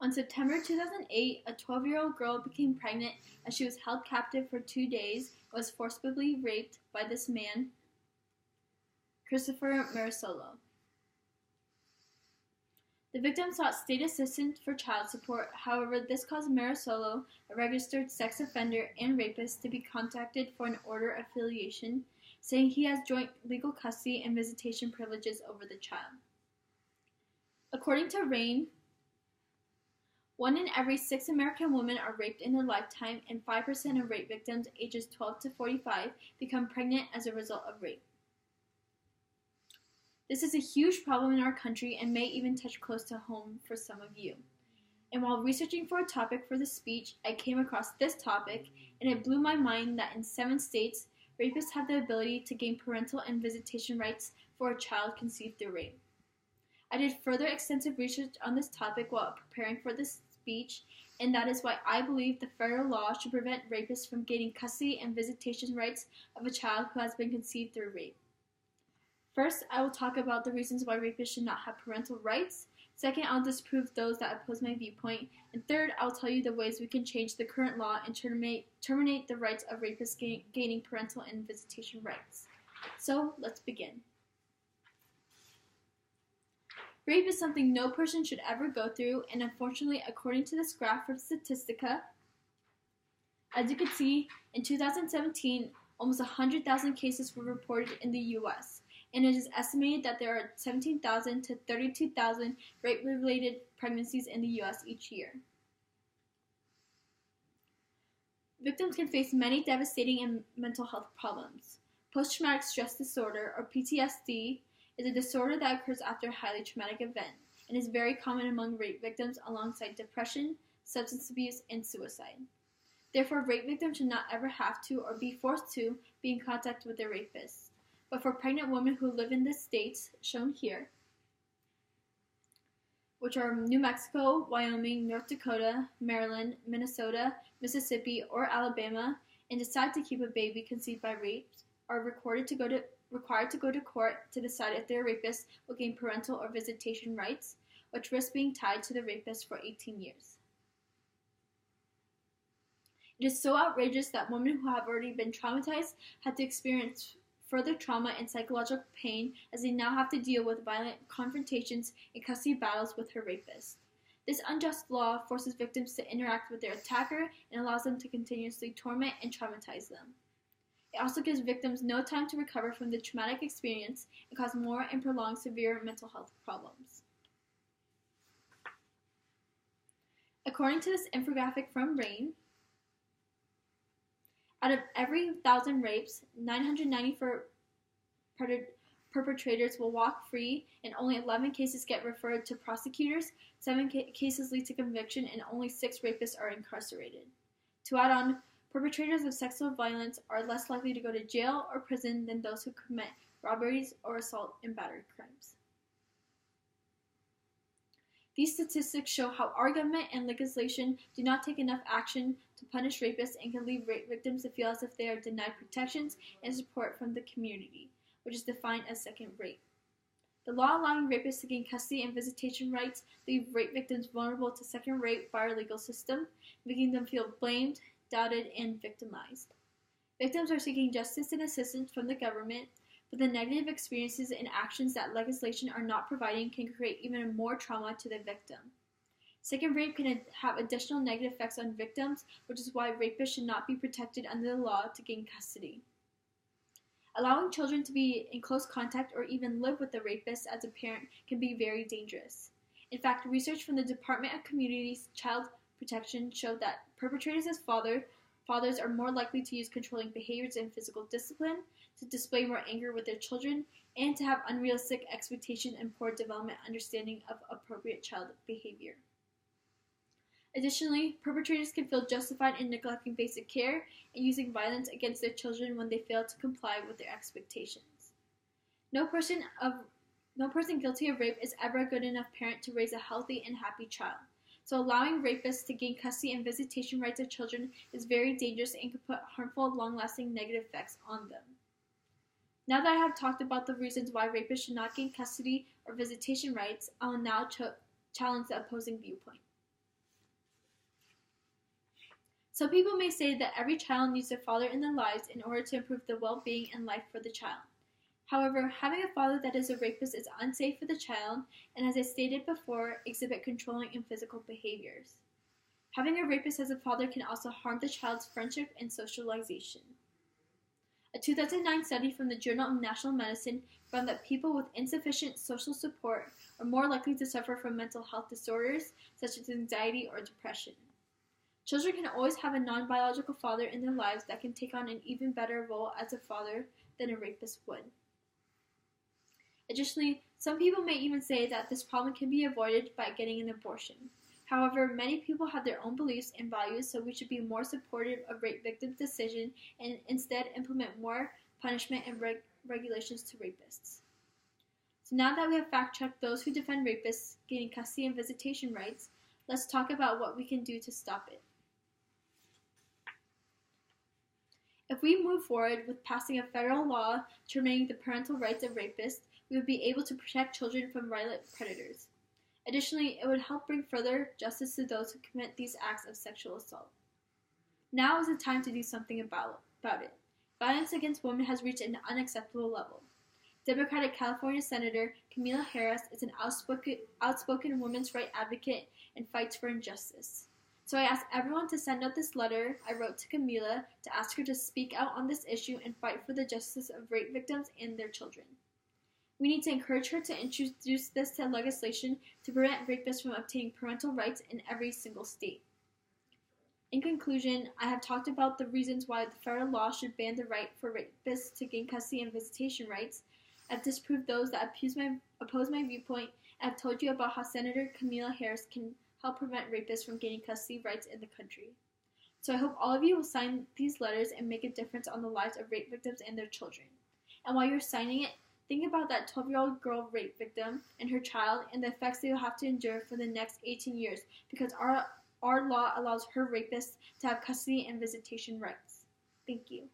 On September 2008, a 12-year-old girl became pregnant as she was held captive for 2 days and was forcibly raped by this man, Christopher Marisolo. The victim sought state assistance for child support. However, this caused Marisolo, a registered sex offender and rapist, to be contacted for an order of affiliation, saying he has joint legal custody and visitation privileges over the child. According to Rhet, 1 in every 6 American women are raped in their lifetime, and 5% of rape victims ages 12 to 45 become pregnant as a result of rape. This is a huge problem in our country and may even touch close to home for some of you. And while researching for a topic for this speech, I came across this topic, and it blew my mind that in 7 states, rapists have the ability to gain parental and visitation rights for a child conceived through rape. I did further extensive research on this topic while preparing for this speech, and that is why I believe the federal law should prevent rapists from gaining custody and visitation rights of a child who has been conceived through rape. First, I will talk about the reasons why rapists should not have parental rights. Second, I'll disprove those that oppose my viewpoint. And third, I'll tell you the ways we can change the current law and terminate the rights of rapists gaining parental and visitation rights. So, let's begin. Rape is something no person should ever go through, and unfortunately, according to this graph from Statistica, as you can see, in 2017, almost 100,000 cases were reported in the U.S., and it is estimated that there are 17,000 to 32,000 rape-related pregnancies in the U.S. each year. Victims can face many devastating and mental health problems. Post-traumatic stress disorder, or PTSD, is a disorder that occurs after a highly traumatic event and is very common among rape victims alongside depression, substance abuse, and suicide. Therefore, rape victims should not ever have to or be forced to be in contact with their rapist. But for pregnant women who live in the states shown here, which are New Mexico, Wyoming, North Dakota, Maryland, Minnesota, Mississippi, or Alabama, and decide to keep a baby conceived by rape, are required to go to court to decide if their rapist will gain parental or visitation rights, which risk being tied to the rapist for 18 years. It is so outrageous that women who have already been traumatized have to experience further trauma and psychological pain as they now have to deal with violent confrontations and custody battles with her rapist. This unjust law forces victims to interact with their attacker and allows them to continuously torment and traumatize them. It also gives victims no time to recover from the traumatic experience and cause more and prolonged severe mental health problems. According to this infographic from Rhet, out of every 1,000 rapes, 994 perpetrators will walk free, and only 11 cases get referred to prosecutors, 7 cases lead to conviction, and only 6 rapists are incarcerated. To add on, perpetrators of sexual violence are less likely to go to jail or prison than those who commit robberies or assault and battery crimes. These statistics show how our government and legislation do not take enough action to punish rapists and can leave rape victims to feel as if they are denied protections and support from the community, which is defined as second rape. The law allowing rapists to gain custody and visitation rights leave rape victims vulnerable to second rape by our legal system, making them feel blamed, doubted, and victimized. Victims are seeking justice and assistance from the government, but the negative experiences and actions that legislation are not providing can create even more trauma to the victim. Second rape can have additional negative effects on victims, which is why rapists should not be protected under the law to gain custody. Allowing children to be in close contact or even live with the rapist as a parent can be very dangerous. In fact, research from the Department of Community Child Protection showed that perpetrators as fathers are more likely to use controlling behaviors and physical discipline, to display more anger with their children, and to have unrealistic expectations and poor development understanding of appropriate child behavior. Additionally, perpetrators can feel justified in neglecting basic care and using violence against their children when they fail to comply with their expectations. No person guilty of rape is ever a good enough parent to raise a healthy and happy child. So allowing rapists to gain custody and visitation rights of children is very dangerous and can put harmful, long-lasting negative effects on them. Now that I have talked about the reasons why rapists should not gain custody or visitation rights, I will now challenge the opposing viewpoint. Some people may say that every child needs a father in their lives in order to improve the well-being and life for the child. However, having a father that is a rapist is unsafe for the child and, as I stated before, exhibit controlling and physical behaviors. Having a rapist as a father can also harm the child's friendship and socialization. A 2009 study from the Journal of National Medicine found that people with insufficient social support are more likely to suffer from mental health disorders such as anxiety or depression. Children can always have a non-biological father in their lives that can take on an even better role as a father than a rapist would. Additionally, some people may even say that this problem can be avoided by getting an abortion. However, many people have their own beliefs and values, so we should be more supportive of rape victims' decisions and instead implement more punishment and regulations to rapists. So now that we have fact-checked those who defend rapists gaining custody and visitation rights, let's talk about what we can do to stop it. If we move forward with passing a federal law terminating the parental rights of rapists, we would be able to protect children from violent predators. Additionally, it would help bring further justice to those who commit these acts of sexual assault. Now is the time to do something about it. Violence against women has reached an unacceptable level. Democratic California Senator Kamala Harris is an outspoken women's rights advocate and fights for injustice. So I ask everyone to send out this letter I wrote to Kamala to ask her to speak out on this issue and fight for the justice of rape victims and their children. We need to encourage her to introduce this to legislation to prevent rapists from obtaining parental rights in every single state. In conclusion, I have talked about the reasons why the federal law should ban the right for rapists to gain custody and visitation rights. I've disproved those that oppose my viewpoint, and I've told you about how Senator Kamala Harris can help prevent rapists from gaining custody rights in the country. So I hope all of you will sign these letters and make a difference on the lives of rape victims and their children. And while you're signing it, think about that 12-year-old girl rape victim and her child and the effects they will have to endure for the next 18 years because our law allows her rapists to have custody and visitation rights. Thank you.